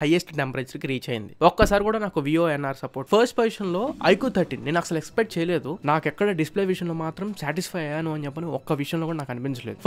Highest temperature కి reach అయింది. ఒక్కసారి కూడా నాకు VONR సపోర్ట్. ఫస్ట్ పొజిషన్ లో iQOO 13 నేను అసలు ఎక్స్పెక్ట్ చేయలేదు. నాకు ఎక్కడ డిస్ప్లే విషయంలో మాత్రం సాటిస్ఫై అయ్యాను అని చెప్పని ఒక్క విషయంలో కూడా నాకు అనిపించలేదు.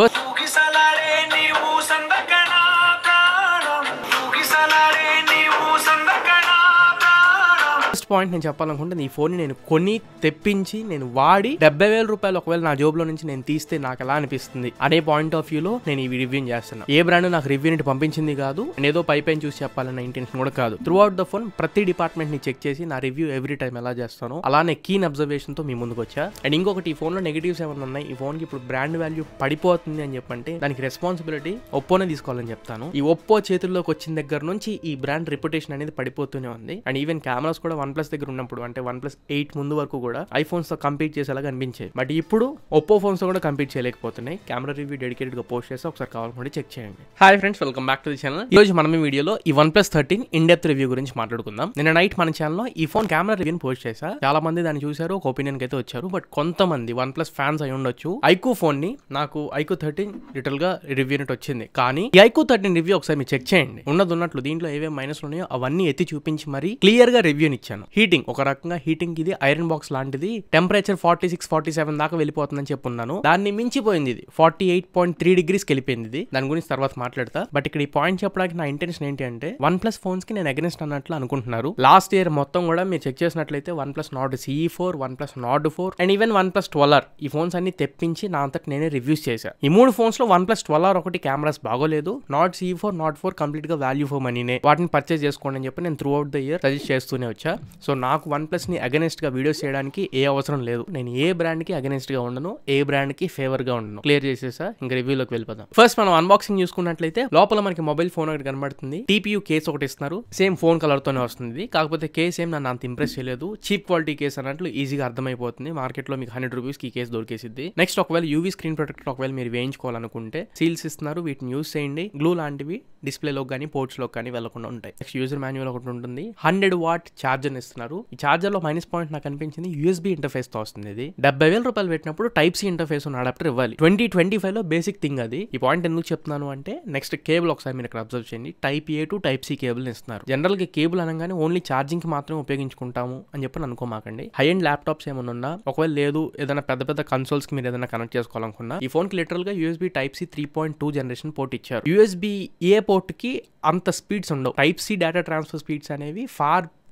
ఫస్ట్ పాయింట్ నేను చెప్పాలనుకుంటే ఈ ఫోన్ నేను కొని తెప్పించి నేను వాడి 70,000 రూపాయలు ఒకవేళ నా జోబులో నుంచి నేను తీస్తే నాకు ఎలా అనిపిస్తుంది అనే పాయింట్ ఆఫ్ వ్యూలో నేను ఈ రివ్యూ చేస్తున్నా. ఏ బ్రాండ్ నాకు రివ్యూ ని పంపించింది కాదు, ఏదో పైపైన చూసి చెప్పాలన్న ఇంటెన్షన్ కూడా కాదు. త్రూ అవుట్ ద ఫోన్ ప్రతి డిపార్ట్మెంట్ ని చెక్ చేసి నా రివ్యూ ఎవ్రీ టైం ఎలా చేస్తాను అలానే కీన్ అబ్జర్వేషన్ తో మీ ముందుకు వచ్చా. అండ్ ఇంకొకటి, ఈ ఫోన్ లో నెగిటివ్స్ ఏమైనా ఉన్నాయి, ఈ ఫోన్ కి ఇప్పుడు బ్రాండ్ వాల్యూ పడిపోతుంది అని చెప్పంటే దానికి రెస్పాన్సిబిలిటీ ఒప్పోనే తీసుకోవాలని చెప్తాను. ఈ ఒప్పో చేతుల్లోకి వచ్చిన దగ్గర నుంచి ఈ బ్రాండ్ రిప్యుటేషన్ అనేది పడిపోతూనే ఉంది. అండ్ ఈవెన్ కెమెరాస్ కూడా OnePlus దగ్గర ఉన్నప్పుడు అంటే OnePlus 8 ముందు వరకు కూడా ఐఫోన్స్ తో కంపీట్ చేసేలాగా అనిపించాయి. బట్ ఇప్పుడు ఒప్పో ఫోన్స్ తో కూడా కంపీట్ చేయలేకపోతున్నాయి. కెమెరా రివ్యూ డెడికేటెడ్ గా పోస్ట్ చేస్తే ఒకసారి కావాలనుకుంటే చెక్ చేయండి. Hi friends, welcome back to the channel. ఈ రోజు మనం ఈ వీడియోలో ఈ OnePlus 13 ఇన్ డెప్త్ రివ్యూ గురించి మాట్లాడుకుందాం. నిన్న నైట్ మన ఛానల్లో ఈ ఫోన్ కెమెరా రివ్యూ పోస్ట్ చేశా. చాలా మంది దాన్ని చూసారు, ఒక ఒపీనియన్ కి అయితే వచ్చారు. బట్ కొంతమంది OnePlus ఫ్యాన్స్ అయి ఉండొచ్చు. iQOO ఫోన్ ని నాకు iQOO 13 లిటిల్ గా రివ్యూ యూనిట్ వచ్చింది, కానీ ఈ iQOO 13 రివ్యూ ఒకసారి మీరు చెక్ చేయండి. ఉన్నట్లు దీంట్లో ఏవే మైనస్ ఉన్నాయో అవన్నీ ఎత్తి చూపించి మరి క్లియర్ గా రివ్యూని ఇచ్చాను. హీటింగ్ ఒక రకంగా హీటింగ్ ఇది ఐరన్ బాక్స్ లాంటిది. టెంపరేచర్ 46-47 దాకా వెళ్ళిపోతుందని చెప్పున్నాను. దాన్ని మించిపోయింది. ఇది 48.3 degrees వెళ్ళిపోయింది. దాని గురించి తర్వాత మాట్లాడతా. బట్ ఇక్కడ ఈ పాయింట్ చెప్పడానికి నా ఇంటెన్షన్ ఏంటి అంటే OnePlus ఫోన్స్ కి నేను అగెన్స్ట్ అన్నట్లు అనుకుంటున్నారు. లాస్ట్ ఇయర్ మొత్తం కూడా మీరు చెక్ చేసినట్లయితే OnePlus Nord CE4, OnePlus Nord 4 and even OnePlus 12R ఈ ఫోన్స్ అన్ని తెప్పించి నా అంతటి నేనే రివ్యూస్ చేశా. ఈ మూడు ఫోన్స్ లో OnePlus 12R ఒకటి కెమెరాస్ బాగోలేదు. Nord CE4, Nord 4 కంప్లీట్ గా వాల్యూ ఫర్ మనీనే. వాటిని పర్చేస్ చేసుకోండి అని చెప్పి నేను through out the year suggest చేస్తూనే వచ్చా. సో నాకు OnePlus ని అగెన్స్ట్ గా వీడియోస్ చేయడానికి ఏ అవసరం లేదు. నేను ఏ బ్రాండ్ కి అగెన్స్ట్ గా ఉండను, ఏ బ్రాండ్ కి ఫేవర్ గా ఉండను. క్లియర్ చేసేసా. ఇంకా రివ్యూలోకి వెళ్ళిపోదాం. ఫస్ట్ మనం అన్బాక్సింగ్ చూసుకున్నట్లయితే లోపల మనకి మొబైల్ ఫోన్ ఒకటి కనబడుతుంది. TPU కేస్ ఒకటి ఇస్తున్నారు. సేమ్ ఫోన్ కలర్ తోనే వస్తుంది. కాకపోతే కేస్ ఏం నన్ను అంత ఇంప్రెస్ చేయలేదు. చీప్ క్వాలిటీ కేస్ అన్నట్లు ఈజీగా అర్థమైపోతుంది. మార్కెట్ లో మీకు 100 రూపీస్ కి కేస్ దొరికేసిద్ది. నెక్స్ట్ ఒకవేళ యూవీ స్క్రీన్ ప్రొటెక్టర్ ఒకవేళ మీరు వేయించుకోవాలనుకుంటే సీల్స్ ఇస్తున్నారు. వీటిని యూస్ చేయండి. గ్లూ లాంటివి డిస్ప్లే లో కానీ పోర్ట్స్ లో కానీ వెళ్లకుండా ఉంటాయి. నెక్స్ట్ యూజర్ మాన్యువల్ ఒకటి ఉంటుంది. 100 వాట్ ఛార్జర్ ఇస్తున్నారు. ఈ ఛార్జర్ లో మైనస్ పాయింట్ నాకు అనిపించింది, USB ఇంటర్ఫేస్ తో వస్తుంది. ఇది 70,000 రూపాయలు పెట్టినప్పుడు టైప్ సి ఇంటర్ఫేస్ ఉన్న అడాప్టర్ ఇవ్వాలి. 2025 లో బేసిక్ థింగ్ అది. ఈ పాయింట్ ఎందుకు చెప్తున్నాను అంటే నెక్స్ట్ కేబుల్ ఒకసారి మీరు ఇక్కడ అబ్జర్వ్ చేయండి. Type A to type C cable ఇస్తున్నారు. జనరల్ గా కేబుల్ అనగానే ఓన్లీ ఛార్జింగ్ కి మాత్రమే ఉపయోగించుకుంటాము అని చెప్పి అనుకోమాకండి. హై అండ్ ల్యాప్టాప్స్ ఏమన్నా ఉన్నా, ఒకవేళ లేదు ఏదైనా పెద్ద కన్సోల్స్ కి మీరు ఏదైనా కనెక్ట్ చేసుకోవాలనుకున్నా ఈ ఫోన్ కి లిటరల్ గా USB type C 3.2 generation port ఇచ్చారు. USB A పోర్ట్ కి అంత స్పీడ్స్ ఉండవు. Type C data transfer speeds అనేవి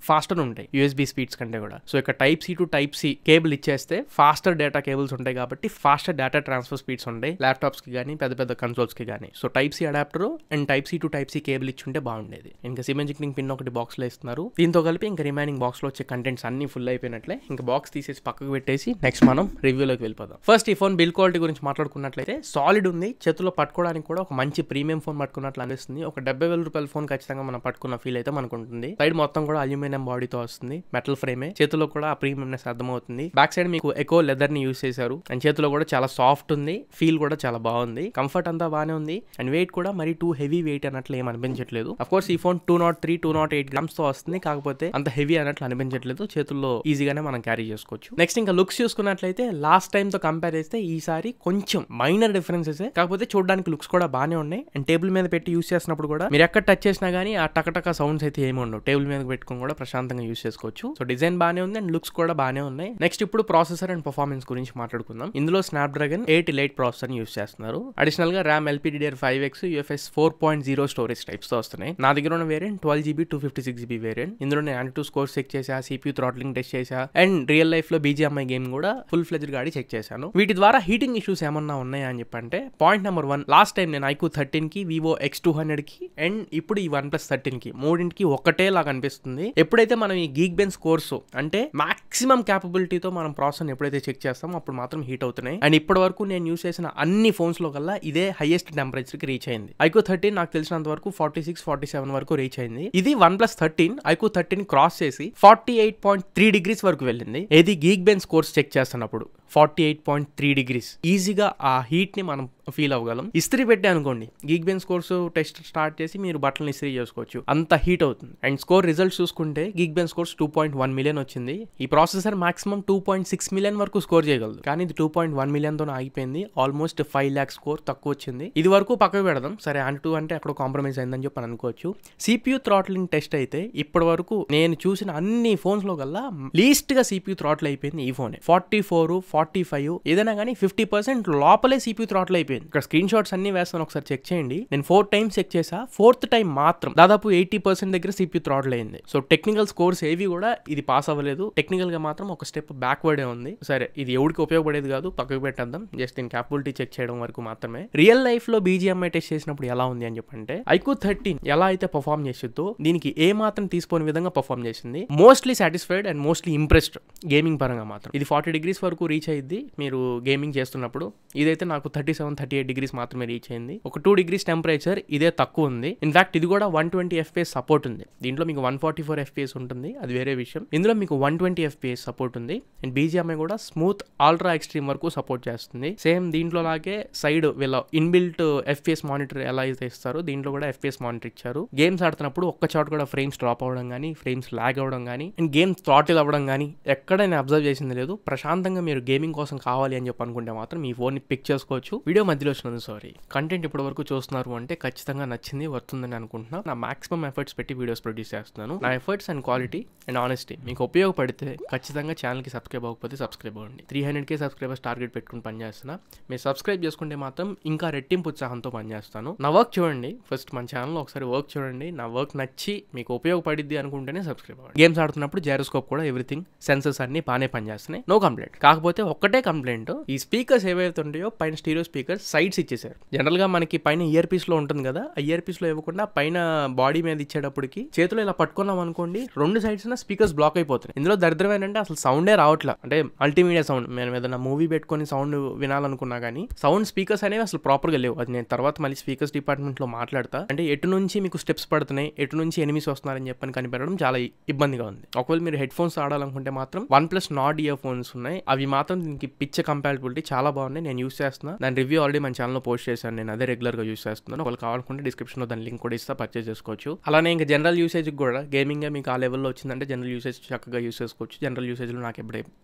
ఫాస్టర్ ఉంటాయి USB స్పీడ్స్ కంటే కూడా. సో ఇక్కడ type C to type C cable ఇచ్చేస్తే ఫాస్టర్ డేటా కేబుల్స్ ఉంటాయి కాబట్టి ఫాస్టర్ డేటా ట్రాన్స్ఫర్ స్పీడ్స్ ఉంటాయి ల్యాప్టాప్స్ కి కానీ పెద్ద కన్సోల్స్ కి కానీ. So type C adapter and type C to type C cable ఇచ్చుంటే బాగుండేది. ఇంకా సిమ్ ఇంజెక్టింగ్ పిన్ ఒకటి బాక్స్ లో ఇస్తున్నారు. దీంతో కలిపి ఇంకా రిమైనింగ్ బాక్స్ లో వచ్చే కంటెంట్స్ అన్ని ఫుల్ అయిపోయినట్లే. ఇంకా బాక్స్ తీసేసి పక్కకు పెట్టేసి నెక్స్ట్ మనం రివ్యూలోకి వెళ్ళిపోదాం. ఫస్ట్ ఈ ఫోన్ బిల్ క్వాలిటీ గురించి మాట్లాడుకున్నట్లయితే సాలిడ్ ఉంది. చేతుల్లో పట్టుకోవడానికి కూడా ఒక మంచి ప్రీమియం ఫోన్ పట్టుకున్నట్లు అనిపిస్తుంది. ఒక 70,000 రూపాయల ఫోన్ ఖచ్చితంగా మనం పట్టుకున్న ఫీల్ అయితే మనకు ఉంటుంది. సైడ్ మొత్తం కూడా అల్యూమినియం బాడీతో వస్తుంది. మెటల్ ఫ్రేమే. చేతిలో కూడా ఆ ప్రీమియంనెస్ అర్థమవుతుంది. బ్యాక్ సైడ్ మీకు ఎకో లెదర్ ని యూస్ చేశారు. అండ్ చేతిలో కూడా చాలా సాఫ్ట్ ఉంది. ఫీల్ కూడా చాలా బాగుంది. కంఫర్ట్ అంతా బాగానే ఉంది. అండ్ వెయిట్ కూడా మరి టూ హెవీ వెయిట్ అన్నట్లు ఏం అనిపించట్లేదు. అఫ్ కోర్స్ ఈ ఫోన్ 203-208 grams తో వస్తుంది. కాకపోతే అంత హెవీ అన్నట్లు అనిపించట్లేదు. చేతుల్లో ఈజీగానే మనం క్యారీ చేసుకోవచ్చు. నెక్స్ట్ ఇంకా లుక్స్ చూసుకున్నట్లయితే లాస్ట్ టైం తో కంపేర్ చేస్తే ఈసారి కొంచెం మైనర్ డిఫరెన్సెస్. కాకపోతే చూడడానికి లుక్స్ కూడా బాగానే ఉన్నాయి. అండ్ టేబుల్ మీద పెట్టి యూస్ చేసినప్పుడు కూడా మీరు ఎక్కడ టచ్ చేసినా గానీ ఆ టకటక సౌండ్స్ అయితే ఏమి ఉండవు. టేబుల్ మీద పెట్టుకుని కూడా ప్రశాంతంగా యూస్ చేసుకోవచ్చు. సో డిజైన్ బానే ఉంది అండ్ లుక్స్ కూడా బానే ఉన్నాయి. నెక్స్ట్ ఇప్పుడు ప్రాసెసర్ అండ్ పర్ఫార్మెన్స్ గురించి మాట్లాడుకుందాం. ఇందులో స్నాప్డ్రాగన్ 8 Elite ప్రాసెసర్ యూస్ చేస్తున్నారు. అడిషనల్ గా RAM LPDDR5X UFS 4.0 storage types తో వస్తున్నాయి. నా దగ్గర ఉన్న వేరియంట్ 12GB 256GB వేరియంట్. ఇందులో నేను Antutu స్కోర్స్ చెక్ చేసా, CPU థ్రాట్లింగ్ టెస్ట్ చేసా అండ్ రియల్ లైఫ్ లో BGMI గేమ్ కూడా ఫుల్ ఫ్లెజ్డ్ గా చెక్ చేశాను. వీటి ద్వారా హీటింగ్ ఇష్యూస్ ఏమన్నా ఉన్నాయా అని చెప్పంటే పాయింట్ నెంబర్ 1, లాస్ట్ టైం నేను iQOO 13 కి Vivo X200 కి అండ్ ఇప్పుడు ఈ OnePlus 13 కి మూడింటికి ఒకటే లాగా అనిపిస్తుంది. ఎప్పుడైతే మనం ఈ Geekbench కోర్సు అంటే మాక్సిమం క్యాపబిలిటీతో మనం ప్రాసెస్ ఎప్పుడైతే చెక్ చేస్తామో అప్పుడు మాత్రం హీట్ అవుతున్నాయి. అండ్ ఇప్పటి వరకు నేను యూస్ చేసిన అన్ని ఫోన్స్ లో కల్లా ఇదే హైయెస్ట్ టెంపరేచర్ కి రీచ్ అయింది. iQOO 13 నాకు తెలిసినంత వరకు 46-47 వరకు రీచ్ అయింది. ఇది OnePlus 13 iQOO 13 క్రాస్ చేసి 48.3 degrees వరకు వెళ్ళింది. ఏది Geekbench కోర్స్ చెక్ చేస్తున్నప్పుడు 48.3 degrees. ఈజీగా ఆ హీట్ ని మనం ఫీల్ అవ్వగలం. ఇస్త్రీ పెట్టే అనుకోండి, Geekbench కోర్సు టెస్ట్ స్టార్ట్ చేసి మీరు బట్టలను ఇస్త్రీ చేసుకోవచ్చు, అంత హీట్ అవుతుంది. అండ్ స్కోర్ రిజల్ట్స్ చూసుకుంటే Geekbench స్కోర్స్ 2.1 మిలియన్ వచ్చింది. ఈ ప్రాసెసర్ మాక్సిమం 2.6 మిలియన్ వరకు స్కోర్ చేయగలదు, కానీ ఇది 2.1 మిలియన్ తో ఆగిపోయింది. ఆల్మోస్ట్ 5 lakhs స్కోర్ తక్కువ వచ్చింది. ఇది వరకు పక్కకు పెడదాం, సరే అంటూ అంటే అక్కడ కాంప్రమైజ్ అయిందని చెప్పి అనుకోవచ్చు. CPU థ్రాట్లింగ్ టెస్ట్ అయితే ఇప్పటి వరకు నేను చూసిన అన్ని ఫోన్స్ లో కల్లా లీస్ట్ గా CPU థ్రాటిల్ అయిపోయింది ఈ ఫోన్. 44, 45 ఏదైనా కానీ 50% లోపలే CPU థ్రాటిల్ అయిపోయింది. ఇక్కడ స్క్రీన్ షాట్స్ అన్ని వేస్తాను, ఒకసారి చెక్ చేయండి. నేను 4 times చెక్ చేసా, 4th టైం మాత్రం దాదాపు 80% దగ్గర CPU థ్రాటిల్ అయింది. సో టెక్నికల్ స్కోర్స్ ఏవి కూడా ఇది పాస్ అవ్వలేదు. టెక్నికల్ గా మాత్రం ఒక స్టెప్ బ్యాక్వర్డే ఉంది. సరే ఇది ఎవరికి ఉపయోగపడేది కాదు, పక్కకు పెట్టేద్దాం. జస్ట్ దీని క్యాపబిలిటీ చెక్ చేయడం వరకు మాత్రమే. రియల్ లైఫ్ లో BGMI టెస్ట్ చేసినప్పుడు ఎలా ఉంది అని చెప్పంటే, iQOO 13 ఎలా అయితే పర్ఫార్మ్ చేసిద్దో దీనికి ఏ మాత్రం తీసుకోని విధంగా పర్ఫార్మ్ చేసింది. Mostly satisfied and mostly impressed gaming పరంగా మాత్రం. ఇది 40 degrees వరకు రీచ్ అయ్యింది మీరు గేమింగ్ చేస్తున్నప్పుడు. ఇదైతే నాకు 37-38 degrees మాత్రమే రీచ్ అయింది. ఒక 2 degrees టెంపరేచర్ ఇదే తక్కువ ఉంది. ఇన్ఫాక్ట్ ఇది కూడా 120 FPS సపోర్ట్ ఉంది. దీంట్లో మీకు 144 FPS ఉంటుంది, అది వేరే విషయం. ఇందులో మీకు 120 FPS సపోర్ట్ ఉంది. అండ్ BGMI కూడా స్మూత్ అల్ట్రా ఎక్స్ట్రీమ్ వరకు సపోర్ట్ చేస్తుంది. సేమ్ దీంట్లో లాగే సైడ్ వీళ్ళ ఇన్బిల్ట్ FPS మానిటర్ ఎలా అయితే ఇస్తారో దీంట్లో కూడా FPS మానిటర్ ఇచ్చారు. గేమ్స్ ఆడుతున్నప్పుడు ఒక్క చోట కూడా ఫ్రేమ్స్ డ్రాప్ అవ్వడం కానీ, ఫ్రేమ్స్ లాగ్ అవ్వడం కానీ, అండ్ గేమ్ థ్రాటిల్ అవ్వడం కానీ ఎక్కడ నేను అబ్జర్వ్ చేసింది లేదు. ప్రశాంతంగా మీరు గేమింగ్ కోసం కావాలి అని చెప్పి అనుకుంటే మాత్రం ఈ ఫోన్ ని పిక్ చేసుకోవచ్చు. వీడియో మధ్యలో వచ్చినందుకు సారీ. కంటెంట్ ఇప్పటి వరకు చూస్తున్నారు అంటే ఖచ్చితంగా నచ్చింది, వస్తుందని అనుకుంటున్నా. నా మాక్సిమం ఎఫర్ట్స్ పెట్టి వీడియోస్ ప్రొడ్యూస్ చేస్తున్నాను. నా efforts and quality and honesty మీకు ఉపయోగపడితే ఖచ్చితంగా ఛానల్కి సబ్స్క్రైబ్ అవ్వకపోతే సబ్స్క్రైబ్ అవ్వండి. 300K సబ్స్క్రైబర్స్ టార్గెట్ పెట్టుకుని పనిచేస్తున్నా. మీరు సబ్స్క్రైబ్ చేసుకుంటే మాత్రం ఇంకా రెట్టింపు ఉత్సాహంతో పనిచేస్తాను. నా వర్క్ చూడండి, ఫస్ట్ మన ఛానల్లో ఒకసారి వర్క్ చూడండి. నా వర్క్ నచ్చి మీకు ఉపయోగపడిద్ది అనుకుంటేనే సబ్స్క్రైబ్ అవ్వండి. గేమ్స్ ఆడుతున్నప్పుడు జైరోస్కోప్ కూడా ఎవ్రీథింగ్ సెన్సర్స్ అన్ని బాగానే పనిచేస్తున్నాయి, నో కంప్లైంట్. కాకపోతే ఒక్కటే కంప్లైంట్, ఈ స్పీకర్స్ ఏవైతే ఉంటాయో పైన స్టీరియో స్పీకర్స్ సైడ్స్ ఇచ్చేసారు. జనరల్ గా మనకి పైన ఇయర్ పీస్ లో ఉంటుంది కదా, ఆ ఇయర్ పీస్ లో ఇవ్వకుండా పైన బాడీ మీద ఇచ్చేటప్పటికి చేతిలో ఇలా పట్టుకున్నాం అనుకోండి, 2 sides స్పీకర్స్ బ్లాక్ అయిపోతాయి. ఇందులో దరిద్రం ఏంటంటే అసలు సౌండే రావట్లా. అంటే మల్టీమీడియా సౌండ్, మేము ఏదైనా మూవీ పెట్టుకొని సౌండ్ వినాలనుకున్నా కానీ సౌండ్ స్పీకర్స్ అనేవి అసలు ప్రాపర్ గా లేవు. అది నేను తర్వాత మళ్ళీ స్పీకర్స్ డిపార్ట్మెంట్ లో మాట్లాడతా. అంటే ఎటు నుంచి మీకు స్టెప్స్ పడుతున్నాయి, ఎటు నుంచి ఎనిమిస్ వస్తున్నారని చెప్పని కనిపెట్టడం చాలా ఇబ్బందిగా ఉంది. ఒకవేళ మీరు హెడ్ ఫోన్స్ ఆడాలనుకుంటే మాత్రం OnePlus Nord ఇయర్ ఫోన్స్ ఉన్నాయి, అవి మాత్రం దీనికి పిచ్చ కంపాటబిలిటీ చాలా బాగున్నాయి. నేను యూస్ చేస్తున్నా, దాని రివ్యూ ఆల్రెడీ మన ఛానల్లో పోస్ట్ చేశాను. నేను అదే రెగ్యులర్ గా యూస్ చేస్తున్నాను. ఒకవేళ కావాలనుకుంటే డిస్క్రిప్షన్ లో దాని లింక్ కూడా ఇస్తా, పర్చేస్ చేసుకోవచ్చు. అలానే ఇంకా జనరల్ యూసేజ్ కూడా గేమింగ్ మీకు ఆ లెవెల్లో వచ్చిందంటే జనరల్ యూసేజ్ చక్కగా యూస్ చేసుకోవచ్చు. జనరల్ యూసేజ్ లో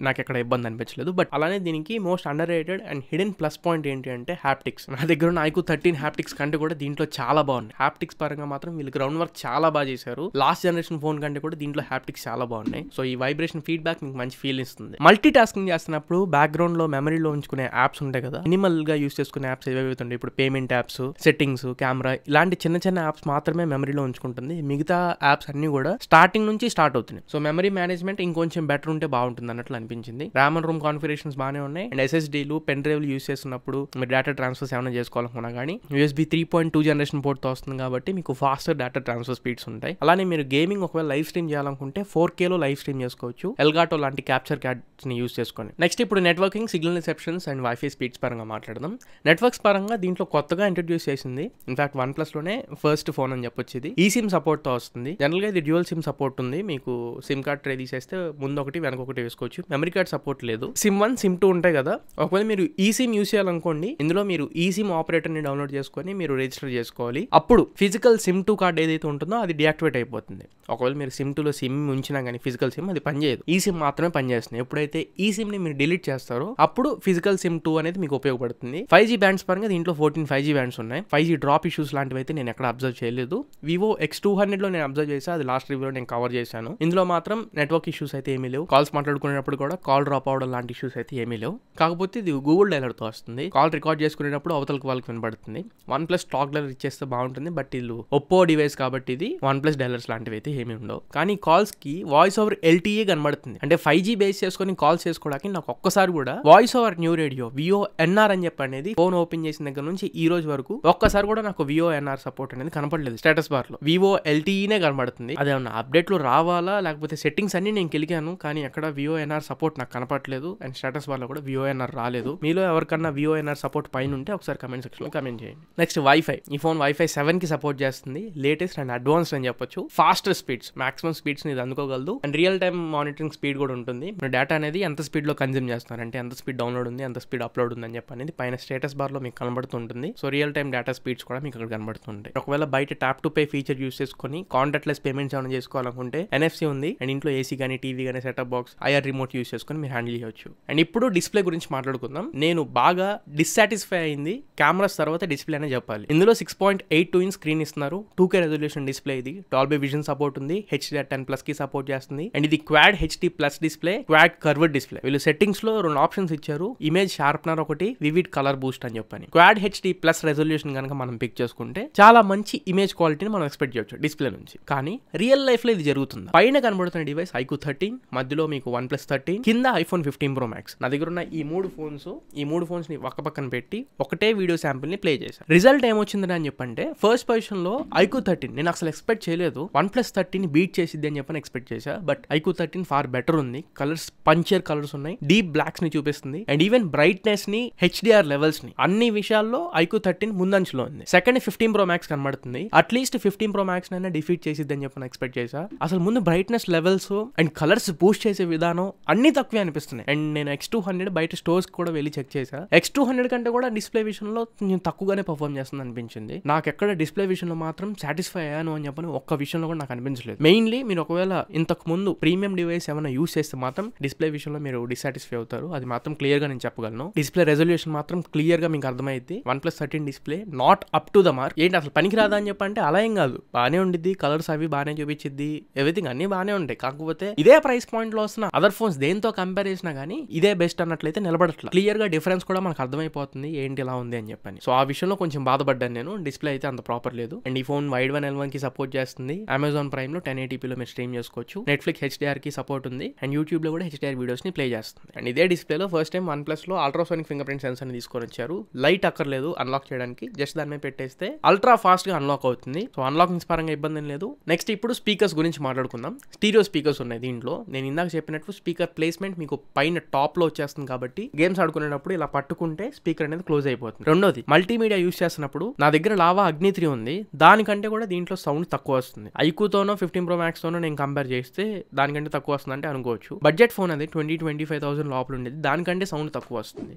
నాకు ఎక్కడ ఇబ్బంది అనిపించలేదు. బట్ అలానే దీనికి most under rated and hidden plus point ఏంటి అంటే హ్యాప్టిక్స్. నా దగ్గర ఉన్న iQOO 13 హ్యాప్టిక్స్ కంటే కూడా దీంట్లో చాలా బాగుంది. హ్యాప్టిక్స్ పరంగా మాత్రం వీళ్ళు గ్రౌండ్ వర్క్ చాలా బాగా చేశారు. లాస్ట్ జనరేషన్ ఫోన్ కంటే కూడా దీంట్లో హ్యాప్టిక్స్ చాలా బాగున్నాయి. సో ఈ వైబ్రేషన్ ఫీడ్బ్యాక్ మీకు మంచి ఫీల్ ఇస్తుంది. మల్టీ టాస్కింగ్ చేస్తున్నప్పుడు బ్యాక్గ్రౌండ్ లో మెమరీలో ఉంచుకునే యాప్స్ ఉంటాయి కదా, మినిమల్ గా యూస్ చేసుకునే యాప్స్ ఏవేవి ఉంటాయి, ఇప్పుడు పేమెంట్ యాప్స్, సెట్టింగ్స్, కెమెరా, ఇలాంటి చిన్న చిన్న యాప్స్ మాత్రమే మెమరీలో ఉంచుకుంటుంది. మిగతా యాప్స్ అన్ని కూడా స్టార్టింగ్ నుంచి స్టార్ట్ అవుతున్నాయి. సో మెమరీ మేనేజ్మెంట్ ఇంకొంచెం బెటర్ ఉంటే బాగుంటుంది అన్నట్లు అనిపించింది. ర్యామ్ అండ్ రూమ్ కాన్ఫిగరేషన్స్ బాగానే ఉన్నాయి. అండ్ SSDలు, పెన్ డ్రైవ్లు యూస్ చేస్తున్నప్పుడు మీరు డేటా ట్రాన్స్ఫర్స్ ఏమైనా చేసుకోవాలనుకున్నా కానీ USB 3.2 జనరేషన్ పోర్ట్ తో వస్తుంది కాబట్టి మీకు ఫాస్టర్ డేటా ట్రాన్స్ఫర్ స్పీడ్స్ ఉంటాయి. అలానే మీరు గేమింగ్ ఒకవేళ లైవ్ స్ట్రీమ్ చేయాలనుకుంటే 4K లో లైవ్ స్ట్రీమ్ చేసుకోవచ్చు, ఎల్గాటో లాంటి క్యాప్చర్ కార్డ్స్ ని యూస్ చేసుకొని. నెక్స్ట్ ఇప్పుడు networking, signal receptions and wifi speeds పరంగా మాట్లాడదాం. నెట్వర్క్స్ పరంగా దీంట్లో కొత్తగా ఇంట్రడ్యూస్ చేసింది, ఇన్ఫాక్ట్ OnePlus లోనే ఫస్ట్ ఫోన్ అని చెప్పొచ్చు. ఇది eSIM సపోర్ట్ తో వస్తుంది. జనరల్ గా ఇది డ్యూయల్ సిమ్ సపోర్ట్ ఉంది. మీకు సిమ్ కార్డ్ ట్రే తీసేస్తే ముందు ఒకటి వెనక ఒకటి వేసుకోవచ్చు. మెమరీ కార్డ్ సపోర్ట్ లేదు. SIM 1, SIM 2 ఉంటాయి కదా, ఒకవేళ మీరు eSIM యూస్ చేయాలనుకోండి, ఇందులో మీరు eSIM ఆపరేటర్ ని డౌన్లోడ్ చేసుకొని మీరు రిజిస్టర్ చేసుకోవాలి. అప్పుడు ఫిజికల్ SIM 2 కార్డ్ ఏదైతే ఉంటుందో అది డియాక్టివేట్ అయిపోతుంది. ఒకవేళ మీరు SIM 2 లో సిమ్ ఉంచినా కానీ ఫిజికల్ సిమ్ అది పనిచేయదు, eSIM మాత్రమే పనిచేస్తుంది. ఎప్పుడైతే eSIM ని మీరు డిలీట్ చేస్తారో అప్పుడు ఫిజికల్ SIM 2 అనేది మీకు ఉపయోగపడుతుంది. 5G బ్యాండ్స్ పరంగా దీంట్లో 14 5G బ్యాండ్స్ ఉన్నాయి. 5G డ్రాప్ ఇష్యూస్ లాంటివి అయితే నేను ఎక్కడ అబ్జర్వ్ చేయలేదు. Vivo X200 లో నేను అబ్జర్వ్ చేసా, అది లాస్ట్ రివ్యూలో నేను కవర్ చేశాను. ఇందులో మాత్రం నెట్వర్క్ ఇష్యూస్ అయితే ఏమీ లేవు. కాల్స్ మాట్లాడుకునేటప్పుడు కూడా కాల్ డ్రాప్ అవడం లాంటి ఇష్యూస్ అయితే ఏమీ లేవు. కాకపోతే ఇది గూగుల్ డైలర్ తో వస్తుంది. కాల్ రికార్డ్ చేసుకునేటప్పుడు అవతలకి వాళ్ళకి వినబడుతుంది. OnePlus స్టాక్ డైలర్ ఇచ్చేస్తే బాగుంటుంది, బట్ ఇది ఒప్పో డివైస్ కాబట్టి ఇది OnePlus డైలర్స్ లాంటివి అయితే ఏమీ ఉండవు. కానీ కాల్స్ కి వాయిస్ ఓవర్ LTE కనబడుతుంది. అంటే 5G బేస్ చేసుకొని కాల్స్ చేసుకోవడానికి నాకు ఒక్కసారి కూడా voice over new radio VoNR అని చెప్పి అనేది ఫోన్ ఓపెన్ చేసిన దగ్గర నుంచి ఈ రోజు వరకు ఒక్కసారి కూడా నాకు VoNR సపోర్ట్ అనేది కనపడలేదు. స్టేటస్ బార్ లో Vivo LTE కనబడుతుంది. అదేమన్నా అప్డేట్ లో రావాలా లేకపోతే సెట్టింగ్స్ అన్ని నేను కెలికాను, కానీ ఎక్కడ VoNR సపోర్ట్ నాకు కనపడలేదు. అండ్ స్టేటస్ బార్ లో కూడా VoNR రాలేదు. మీలో ఎవరికన్నా VoNR సపోర్ట్ పైన ఉంటే ఒకసారి కమెంట్ సెక్షన్ లో కమెంట్ చేయండి. Next wifi. ఈ ఫోన్ Wi-Fi 7 కి సపోర్ట్ చేస్తుంది. లేటెస్ట్ అండ్ అడ్వాన్స్డ్ అని చెప్పొచ్చు. ఫాస్టర్ స్పీడ్స్, మాక్సిమం స్పీడ్స్ ఇది అందుకోగలదు. And real time monitoring speed కూడా ఉంటుంది. డేటా అనేది ఎంత స్పీడ్ లో కన్జ్యూమ్ చేస్తున్నారు అంటే ఎంత స్పీడ్ డౌన్లోడ్ ఉంది, ఎంత స్పీడ్ అప్లోడ్ ఉంది అని చెప్పి అనేది పైన స్టేటస్ బార్ లో మీకు కనబడుతుంటుంది. So real time data speeds కూడా మీకు అక్కడ కనబడుతుంటాయి. ఒకవేళ బయట tap to pay feature use చేసుకొని కాంటాక్ట్లెస్ పేమెంట్స్ ఏమైనా చేసుకోవాలనుకుంటే ఎన్ఎఫ్సి ఉంది అండ్ ఇంట్లో ఏసీ కానీ టీవీ కానీ setup box IR remote use చేసుకొని మీరు హ్యాండిల్ చేయొచ్చు. అండ్ ఇప్పుడు డిస్ప్లే గురించి మాట్లాడుకుందాం. నేను బాగా డిస్సాటిస్ఫై అయింది కెమెరాస్ తర్వాత డిస్ప్లే అనే చెప్పాలి. ఇందులో 6.82 ఇంచ్ స్క్రీన్ ఇస్తున్నారు. 2K resolution display. ఇది డాల్బీ విజన్ సపోర్ట్ ఉంది, HDR10+ కి సపోర్ట్ చేస్తుంది అండ్ ఇది quad HD+ display, quad curved display. వీళ్ళు సెట్టింగ్స్ లో 2 ఆప్షన్స్ ఇచ్చారు, ఇమేజ్ షార్ప్నర్ ఒకటి, వివిడ్ కలర్ బూస్ట్ అని చెప్పని. క్వాడ్ HD+ రెజల్యూషన్ కనుక మనం పిక్ చేసుకుంటే చాలా మంచి ఇమేజ్ క్వాలిటీని మనం ఎక్స్పెక్ట్ చేయొచ్చు డిస్ప్లే నుంచి. కానీ రియల్ లైఫ్ లో ఇది జరుగుతుంది. పైన కనబడుతున్న డివైస్ iQOO 13, మధ్యలో మీకు OnePlus 13, కింద iPhone 15 Pro Max. నా దగ్గర ఉన్న ఈ మూడు ఫోన్స్ ని ఒక్క పక్కన పెట్టి ఒకటే వీడియో శాంపిల్ ని ప్లే చేశాను. రిజల్ట్ ఏమొచ్చిందని అని చెప్పంటే ఫస్ట్ పొజిషన్ లో iQOO 13 నేను అసలు ఎక్స్పెక్ట్ చేయలేదు. OnePlus 13 బీట్ చేసిద్ది అని చెప్పని ఎక్స్పెక్ట్ చేశా. బట్ iQOO 13 ఫార్ బెటర్ ఉంది. కలర్స్ పంచర్ కలర్స్ ఉన్నాయి, డీప్ బ్లాక్స్ ని చూపిస్తుంది అండ్ ఈవెన్ బ్రైట్నెస్ ని, HDR లెవెల్స్ ని, అన్ని విషయాల్లో iQOO 13 ముందంచులో ఉంది. సెకండ్ 15 Pro Max కనబడుతుంది. అట్లీస్ట్ 15 Pro Max నైనా డిఫీట్ చేసిద్ది అని చెప్పని ఎక్స్పెక్ట్ చేశా. అసలు ముందు brightness levels and colours Boost చేసే విధానం అన్ని తక్కువే అనిపిస్తున్నాయి. అండ్ నేను X200 బయట స్టోర్స్ కూడా వెళ్ళి చెక్ చేశా. X200 కంటే కూడా డిస్ప్లే విషయంలో నేను తక్కువగానే పర్ఫార్మ్ చేస్తుంది అనిపించింది. నాకు ఎక్కడ డిస్ప్లే విషయంలో మాత్రం సాటిస్ఫై అయ్యాను అని చెప్పని ఒక్క విషయంలో కూడా నాకు అనిపించలేదు. మెయిన్లీ మీరు ఒకవేళ ఇంతకు ముందు ప్రీమియం డివైస్ ఏమైనా యూస్ చేస్తే మాత్రం డిస్ప్లే విషయంలో మీరు డిసాటిస్ఫై అవుతారు. అది మాత్రం క్లియర్ గా నేను చెప్పగలను. డిస్ప్లే రెజల్యూషన్ మాత్రం క్లియర్ గా మీకు అర్థమైంది. OnePlus 13 display not up to the mark. ఏంటి అసలు పనికి రాదా అని చెప్పంటే అలా ఏం కాదు, బానే ఉండిద్ది, కలర్స్ అవి బానే చూపించిద్ది, ఎవ్రీథింగ్ అన్ని బానే ఉంటాయి. కాకపోతే ఇదే ప్రైస్ పాయింట్ లో వస్తున్న అదర్ ఫోన్స్ దేంతో కంపేర్ చేసినా గానీ ఇదే బెస్ట్ అన్నట్లయితే నిలబడట్లేదు. క్లియర్ గా డిఫరెన్స్ కూడా మనకు అర్థమైపోతుంది ఏంటి ఇలా ఉంది అని చెప్పని. సో ఆ విషయంలో కొంచెం బాధపడ్డాను నేను. డిస్ప్లే అయితే అంత ప్రాపర్ లేదు అండ్ ఈ ఫోన్ వైడ్ 1L1 కి సపోర్ట్ చేస్తుంది. అమెజాన్ ప్రైమ్ లో 1080p మీరు స్ట్రీమ్ చేసుకోవచ్చు. నెట్ఫ్లిక్స్ HDR కి సపోర్ట్ ఉంది అండ్ యూట్యూబ్ లో కూడా HDR వీడియోస్ ని ప్లే చేస్తుంది. అండ్ ఇదే డిస్ప్లే లో ఫస్ట్ టైం OnePlus లో అల్ట్రాసోనిక్ ఫింగర్ ప్రింట్ సెన్సర్ ని తీసుకొని వచ్చారు. లైట్ అక్కర్లేదు అన్లాక్ చేయడానికి, జస్ట్ దాని మీద పెట్టేస్తే అల్ట్రా ఫాస్ట్ గా అన్లాక్ అవుతుంది. సో అన్లాకింగ్ పరంగా ఇబ్బంది ఏం లేదు. నెక్స్ట్ ఇప్పుడు స్పీకర్స్ గురించి మాట్లాడుకుందాం. స్టీరియో స్పీకర్స్ ఉన్నాయి దీంట్లో. నేను ఇందాక చెప్పినట్టు స్పీకర్ ప్లేస్మెంట్ మీకు పైన టాప్ లో వచ్చేస్తుంది కాబట్టి గేమ్స్ ఆడుకునేటప్పుడు ఇలా పట్టుకుంటే స్పీకర్ అనేది క్లోజ్ అయిపోతుంది. రెండోది మల్టీమీడియా యూస్ చేస్తున్నప్పుడు నా దగ్గర లావా అగ్ని 3 ఉంది, దానికంటే కూడా దీంట్లో సౌండ్ తక్కువ వస్తుంది. iQOO తోనో 15 Pro Max తోనో నేను కంపేర్ చేస్తే దానికంటే తక్కువ వస్తుంది అంటే అనుకోవచ్చు. బడ్జెట్ ఫోన్ అది 20-25,000 లోపల ఉండేది, దానికంటే సౌండ్ తక్కువ వస్తుంది.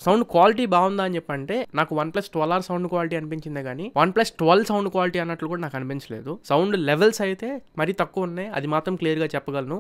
సౌండ్ క్వాలిటీ బాగుందా అని చెప్పంటే నాకు OnePlus 12R సౌండ్ క్వాలిటీ అనిపించిందే కానీ OnePlus 12 సౌండ్ క్వాలిటీ అన్నట్లు కూడా నాకు అనిపించలేదు. సౌండ్ లెవెల్స్ అయితే మరీ తక్కువ ఉన్నాయి, అది మాత్రం క్లియర్ గా చెప్పగలను.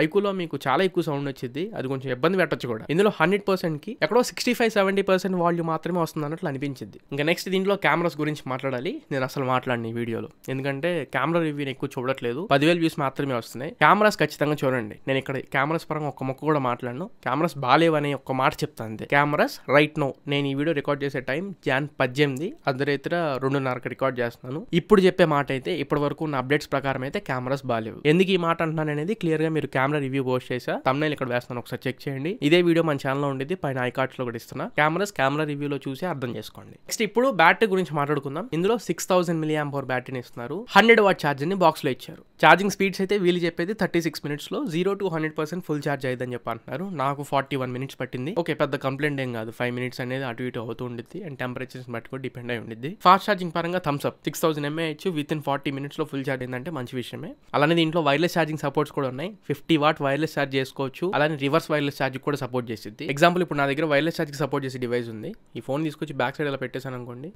iQOO మీకు చాలా ఎక్కువ సౌండ్ వచ్చింది, అది కొంచెం ఇబ్బంది పెట్టచ్చు కూడా. ఇందులో 100% కి ఎక్కడో 65-70% వాల్యూమ్ మాత్రమే వస్తుంది అన్నట్లు అనిపించింది. ఇంకా నెక్స్ట్ దీంట్లో కెమెరాస్ గురించి మాట్లాడాలి. నేను అసలు మాట్లాడిన ఈ వీడియోలో ఎందుకంటే కెమెరా రివ్యూ ఎక్కువ చూడట్లేదు, 10,000 వ్యూస్ మాత్రమే వస్తున్నాయి. కెమెరాస్ ఖచ్చితంగా చూడండి. నేను ఇక్కడ కెమెరాస్ పరంగా ఒక్క మొక్క కూడా మాట్లాడను, కెమెరాస్ బాలేవనే ఒక్క మాట చెప్తాను అంతే. కెమెరాస్ రైట్ నో నేను ఈ వీడియో రికార్డ్ చేసే టైం Jan 18 అర్ధరాత్రి 2:30 రికార్డ్ చేస్తున్నాను. ఇప్పుడు చెప్పే మాట అయితే ఇప్పటి వరకు ఉన్న అప్డేట్స్ ప్రకారం అయితే కెమెరాస్ బాలేవు. ఎందుకు ఈ మాట అంటున్నాను అనేది క్లియర్ గా మీరు కెమెరా రివ్యూ పోస్ట్ చేసా, thumbnail ఇక్కడ వేస్తాను, ఒకసారి చెక్ చేయండి. ఇదే వీడియో మన ఛానల్లో ఉండేది, పైన ఐకార్డ్స్ లో కూడా ఇస్తున్నా. కెమెరా రివ్యూలో చూసి అర్థం చేసుకోండి. నెక్స్ట్ ఇప్పుడు బ్యాటరీ గురించి మాట్లాడుకుందాం. ఇందులో 6000 mAh బ్యాటరీని ఇస్తున్నారు. 100 వాట్ ఛార్జర్ ని బాక్స్ లో ఇచ్చారు. ఛార్జింగ్ స్పీడ్స్ అయితే వీళ్ళు చెప్పేది 36 minutes లో 0 to 100% ఫుల్ ఛార్జ్ అయ్యిందని చెప్పి అంటున్నారు. నాకు 41 minutes పట్టింది. ఓకే, పెద్ద కంప్లైంట్ ఏం కాదు, 5 minutes అనేది అటు ఇటు అవుతూ ఉండిద్ది అండ్ టెంపరేచర్స్ బట్టి కూడా డిపెండ్ అయి ఉండిద్ది. ఫాస్ట్ ఛార్జింగ్ పరంగా thumbs up. 6000 mAh within 40 minutes లో ఫుల్ ఛార్జ్ అయిందంటే మంచి విషయమే. అలానే దీంట్లో వైర్లెస్ ఛార్జింగ్ సపోర్ట్స్ కూడా ఉన్నాయి. 50 watt వైర్లెస్ ఛార్జ్ చేసుకోవచ్చు, అలానే రివర్స్ వైర్లెస్ ఛార్జ్ కూడా సపోర్ట్ చేసింది. ఎగ్జాంపుల్ ఇప్పుడు నా దగ్గర వైర్లెస్ ఛార్జ్ కి సపోర్ట్ చేసే డివైస్ ఉంది. ఈ ఫోన్ తీసుకొచ్చి బ్యాక్ సైడ్ ఇలా పెట్టేసాను అనుకోండి,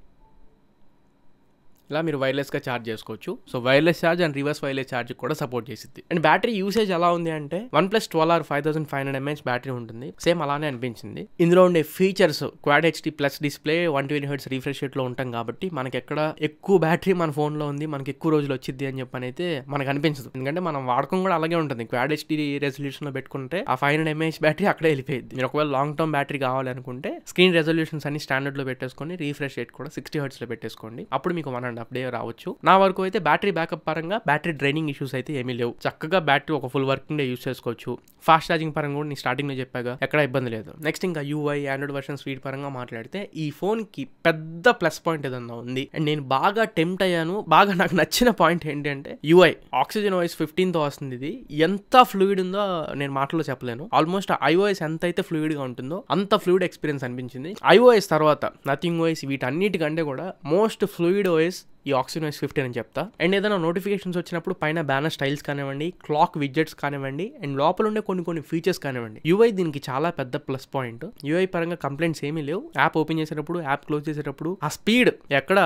ఇలా మీరు వైర్లెస్ గా ఛార్జ్ చేసుకోవచ్చు. So wireless charge and reverse wireless charge కూడా సపోర్ట్ చేసింది. అండ్ బ్యాటరీ యూసేజ్ ఎలా ఉంది అంటే OnePlus 12R 5500 mAh బ్యాటరీ ఉంటుంది, సేమ్ అలానే అనిపించింది. ఇందులో ఉండే features quad HD+ display, 120Hz refresh rate లో ఉంటాం కాబట్టి మనకి ఎక్కడ ఎక్కువ బ్యాటరీ మన ఫోన్ లో ఉంది, మనకి ఎక్కువ రోజులు వచ్చింది అని చెప్పి అయితే మనకు అనిపించదు. ఎందుకంటే మనం వాడకం కూడా అలాగే ఉంటుంది. క్వాడ్ HD రెజల్యూషన్ లో పెట్టుకుంటే ఆ 500 mAh బ్యాటరీ అక్కడే వెళ్ళిపోయింది. మీరు ఒకవేళ లాంగ్ టర్మ్ బ్యాటరీ కావాలనుకుంటే స్క్రీన్ రెజల్యూషన్స్ అన్ని స్టాండర్డ్ లో పెట్టేసుకొని రిఫ్రెష్ రేట్ కూడా 60 Hz లో పెట్టేసుకోండి. అప్పుడు మీకు 100 అలాంటి అప్డేట్ రావచ్చు. నా వరకు అయితే బ్యాటరీ బ్యాకప్ పరంగా బ్యాటరీ డ్రైనింగ్ ఇష్యూస్ అయితే ఏమీ లేవు. చక్కగా బ్యాటరీ ఒక ఫుల్ వర్కింగ్ డే యూస్ చేసుకోవచ్చు. ఫాస్ట్ ఛార్జింగ్ పరంగా కూడా నేను స్టార్టింగ్లో చెప్పాగా ఎక్కడ ఇబ్బంది లేదు. నెక్స్ట్ ఇంకా యూఐ ఆండ్రాయిడ్ వర్షన్ స్పీడ్ పరంగా మాట్లాడితే ఈ ఫోన్కి పెద్ద ప్లస్ పాయింట్ ఏదన్నా ఉంది అండ్ నేను బాగా టెంప్ట్ అయ్యాను. బాగా నాకు నచ్చిన పాయింట్ ఏంటంటే యూఐ ఆక్సిజన్ OS 15తో వస్తుంది. ఇది ఎంత ఫ్లూయిడ్ ఉందో నేను మాటలో చెప్పలేను. ఆల్మోస్ట్ iOS ఎంత అయితే ఫ్లూయిడ్ గా ఉంటుందో అంత ఫ్లూయిడ్ ఎక్స్పీరియన్స్ అనిపించింది. iOS తర్వాత నథింగ్ OS వీటన్నిటికంటే కూడా మోస్ట్ ఫ్లూయిడ్ OS ఈ ఆక్సిజన్ OS 15 అని చెప్తా. అండ్ ఏదైనా నోటిఫికేషన్స్ వచ్చినప్పుడు పైన బ్యానర్ స్టైల్స్ కానివ్వండి, క్లాక్ విడ్జెట్స్ కానివ్వండి, అండ్ లోపల ఉండే కొన్ని ఫీచర్స్ కానివ్వండి, యూఐ దీనికి చాలా పెద్ద ప్లస్ పాయింట్. యూఐ పరంగా కంప్లైంట్స్ ఏమీ లేవు. యాప్ ఓపెన్ చేసేటప్పుడు, యాప్ క్లోజ్ చేసేటప్పుడు ఆ స్పీడ్ ఎక్కడ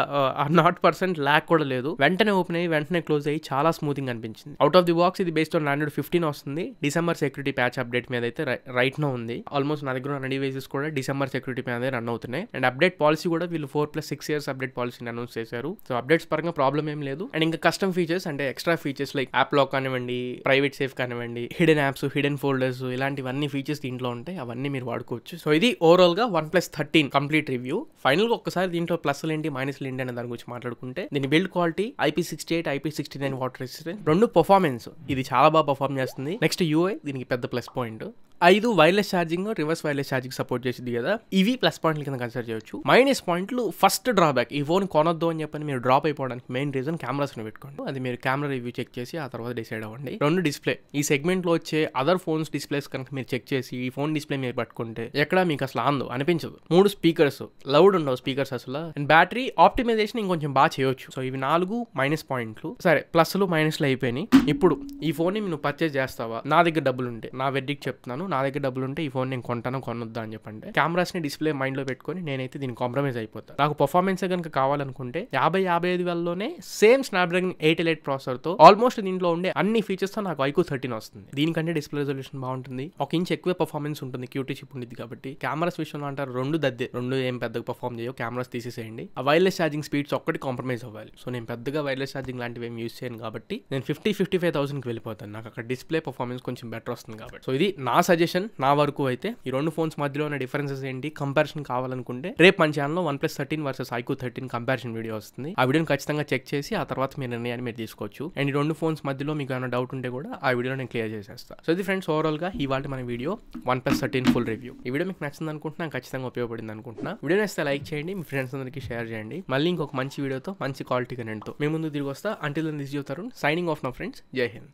0% ల్యాగ్ కూడా లేదు. వెంటనే ఓపెన్ అయ్యి వెంటనే క్లోజ్ అయ్యి చాలా స్మూతింగ్ అనిపించింది. అవుట్ ఆఫ్ ది బాక్స్ ఇది బేస్డ్ ఆన్ ఆండ్రాయిడ్ 15 వస్తుంది. డిసెంబర్ సెక్యూరిటీ ప్యాచ్ అప్డేట్ మీద అయితే రైట్ నో ఉంది. ఆల్మోస్ట్ నా దగ్గర ఉన్న డివైసెస్ కూడా డిసెంబర్ సెక్యూరిటీ మీద రన్ అవుతున్నాయి. అండ్ అప్డేట్ పాలసీ కూడా వీళ్ళు 4+6 years అప్డేట్ పాలసీని అనౌన్స్ చేశారు. సో అప్డేట్స్ పరంగా ప్రాబ్లం ఏం లేదు. అండ్ ఇంకా కస్టమ్ ఫీచర్స్ అంటే extra features like app lock కానివ్వండి, ప్రైవేట్ సేఫ్ కానివ్వండి, హిడెన్ యాప్స్, హిడెన్ ఫోల్డర్స్, ఇలాంటివన్నీ ఫీచర్స్ దీంట్లో ఉంటాయి. అవన్నీ మీరు వాడుకోవచ్చు. సో ఇది ఓవరాల్ గా OnePlus 13 కంప్లీట్ రివ్యూ. ఫైనల్ గా ఒక్కసారి దీంట్లో ప్లస్లు ఏంటి మైనస్లు ఏంటి అనే దాని గురించి మాట్లాడుకుంటే దీని build quality IP68, IP69 water resistance, 2 performance ఇది చాలా బాగా పర్ఫార్మ్ చేస్తుంది. నెక్స్ట్ యూఐ దీనికి పెద్ద plus point. 5 wireless charging, reverse wireless charging support చేసింది కదా, ఇవి ప్లస్ పాయింట్ల కింద కన్సిడర్ చేయొచ్చు. మైనస్ పాయింట్లు ఫస్ట్ డ్రాబ్యాక్, ఈ ఫోన్ కొనొద్దు అని చెప్పని మీరు డ్రాప్ అయిపోవడానికి మెయిన్ రీజన్ కెమెరాస్ ని పెట్టుకోండి. అది మీరు కెమెరా రివ్యూ చెక్ చేసి ఆ తర్వాత డిసైడ్ అవ్వండి. 2 డిస్ప్లే, ఈ సెగ్మెంట్ లో వచ్చే అదర్ ఫోన్స్ డిస్ప్లేస్ కనుక మీరు చెక్ చేసి ఈ ఫోన్ డిస్ప్లే మీరు పట్టుకుంటే ఎక్కడ మీకు అసలు ఆందో అనిపించదు. 3 స్పీకర్స్, లౌడ్ ఉండవు స్పీకర్స్ అసలు. అండ్ బ్యాటరీ ఆప్టిమైజేషన్ ఇంకొంచెం బాగా చేయొచ్చు. సో ఇవి 4 మైనస్ పాయింట్లు. సరే ప్లస్లు మైనస్లు అయిపోయినాయి. ఇప్పుడు ఈ ఫోన్ ని నువ్వు పర్చేస్ చేస్తావా? నా దగ్గర డబ్బులు ఉంటే, నా వెడ్డికి చెప్తున్నాను, నా దగ్గర డబ్బులు ఉంటే ఈ ఫోన్ నేను కొంటాను కొనొద్దా అని చెప్పంటే కెమెరాస్ ని డిస్ప్లే మైండ్ లో పెట్టుకొని నేనైతే దీన్ని కాంప్రమైజ్ అయిపోతాను. నాకు పర్ఫార్మెన్స్ కనుక కావాలనుకుంటే 50-55 వేలలోనే సేమ్ స్నాప్డ్రాగన్ 888 ప్రాసెసర్ తో ఆల్మోస్ట్ దీంట్లో ఉండే అన్ని ఫీచర్స్ తో నాకు iQOO 13 వస్తుంది. దీనికంటే డిస్ప్లే రెజల్యూషన్ బాగుంటుంది, 1 ఇంచ్ ఎక్కువ పర్ఫార్మెన్స్ ఉంటుంది, QT చిప్ ఉంటుంది కాబట్టి. కెమెరాస్ విషయంలో అంటారు 2 దద్దే, 2 ఏం పెద్దగా పర్ఫార్మ్ చేయవు, కెమెరాస్ తీసేసేయండి. ఆ వైర్లెస్ ఛార్జింగ్ స్పీడ్స్ ఒక్కటి కాంప్రమైజ్ అవ్వాలి. సో నేను పెద్దగా వైర్లెస్ ఛార్జింగ్ లాంటివి ఏం యూస్ చేయను కాబట్టి నేను 50-55,000 కి వెళ్ళిపోతాను. నాకు అక్కడ డిస్ప్లే పర్ఫార్మెన్స్ కొంచెం బెటర్ వస్తుంది కాబట్టి. సో ఇది నా సజెషన్. నా వరకు అయితే ఈ 2 ఫోన్స్ మధ్యలో ఉన్న డిఫరెన్సెస్ ఏంటి, కంపారిజన్ కావాలనుకుంటే రేపు మన ఛానల్లో OnePlus 13 versus iQOO 13 comparison video వస్తుంది. ఆ వీడియోని ఖచ్చితంగా చెక్ చేసి ఆ తర్వాత మీ నిర్ణయాన్ని మీరు తీసుకోవచ్చు. అండ్ ఈ 2 ఫోన్స్ మధ్యలో మీకు ఏమైనా డౌట్ ఉంటే కూడా ఆ వీడియోలో నేను క్లియర్ చేసేస్తాను. సో ఇది ఫ్రెండ్స్ ఓవరాల్ గా ఇవాళ మన వీడియో OnePlus 13 ఫుల్ రివ్యూ. ఈ వీడియో మీకు నచ్చింది అనుకుంటున్నా, ఖచ్చితంగా ఉపయోగపడింది అనుకుంటున్నా. వీడియో నచ్చితే లైక్ చేయండి, మీ ఫ్రెండ్స్ అందరికీ షేర్ చేయండి. మళ్ళీ ఇంకొక మంచి వీడియోతో మంచి క్వాలిటీ కంటెంట్తో మీ ముందు తిరిగి వస్తా. Until then this you Tarun signing off నా ఫ్రెండ్స్. జై హింద్.